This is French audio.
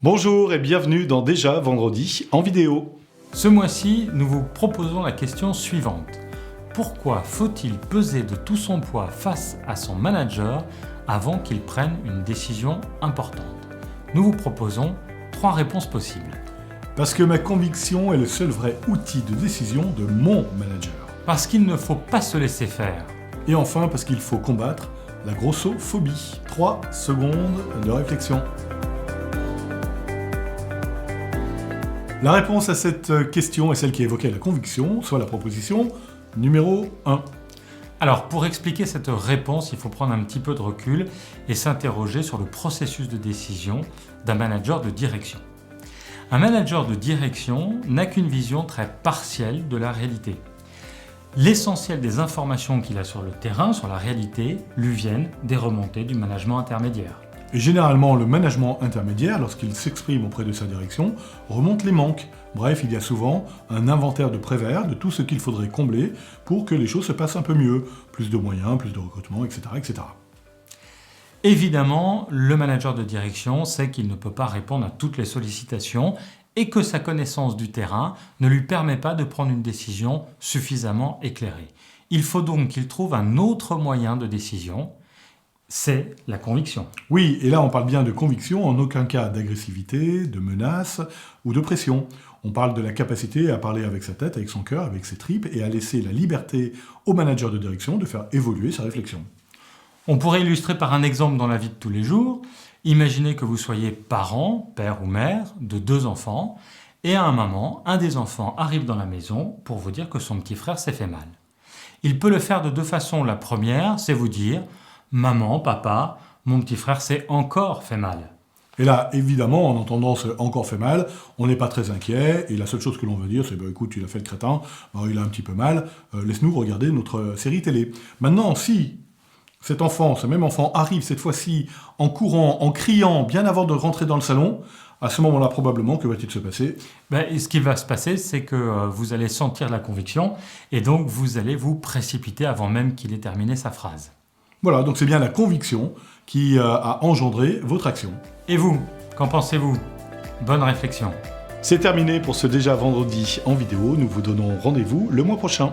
Bonjour et bienvenue dans Déjà Vendredi en vidéo. Ce mois-ci, nous vous proposons la question suivante. Pourquoi faut-il peser de tout son poids face à son manager avant qu'il prenne une décision importante? Nous vous proposons 3 réponses possibles. Parce que ma conviction est le seul vrai outil de décision de mon manager. Parce qu'il ne faut pas se laisser faire. Et enfin parce qu'il faut combattre la grossophobie. 3 secondes de réflexion. La réponse à cette question est celle qui évoquait la conviction, soit la proposition numéro 1. Alors, pour expliquer cette réponse, il faut prendre un petit peu de recul et s'interroger sur le processus de décision d'un manager de direction. Un manager de direction n'a qu'une vision très partielle de la réalité. L'essentiel des informations qu'il a sur le terrain, sur la réalité, lui viennent des remontées du management intermédiaire. Et généralement, le management intermédiaire, lorsqu'il s'exprime auprès de sa direction, remonte les manques. Bref, il y a souvent un inventaire de Prévert de tout ce qu'il faudrait combler pour que les choses se passent un peu mieux. Plus de moyens, plus de recrutement, etc., etc. Évidemment, le manager de direction sait qu'il ne peut pas répondre à toutes les sollicitations et que sa connaissance du terrain ne lui permet pas de prendre une décision suffisamment éclairée. Il faut donc qu'il trouve un autre moyen de décision. C'est la conviction. Oui, et là on parle bien de conviction, en aucun cas d'agressivité, de menace ou de pression. On parle de la capacité à parler avec sa tête, avec son cœur, avec ses tripes, et à laisser la liberté au manager de direction de faire évoluer sa réflexion. On pourrait illustrer par un exemple dans la vie de tous les jours. Imaginez que vous soyez parent, père ou mère, de 2 enfants, et à un moment, un des enfants arrive dans la maison pour vous dire que son petit frère s'est fait mal. Il peut le faire de 2 façons. La première, c'est vous dire « Maman, papa, mon petit frère s'est encore fait mal ». Et là, évidemment, en entendant ce « encore fait mal », on n'est pas très inquiet, et la seule chose que l'on veut dire, c'est « écoute, il a fait le crétin, il a un petit peu mal, laisse-nous regarder notre série télé ». Maintenant, si cet enfant, ce même enfant, arrive cette fois-ci en courant, en criant, bien avant de rentrer dans le salon, à ce moment-là, probablement, que va-t-il se passer ? Ce qui va se passer, c'est que vous allez sentir la conviction, et donc vous allez vous précipiter avant même qu'il ait terminé sa phrase. Voilà, donc c'est bien la conviction qui a engendré votre action. Et vous, qu'en pensez-vous? Bonne réflexion. C'est terminé pour ce Déjà Vendredi en vidéo. Nous vous donnons rendez-vous le mois prochain.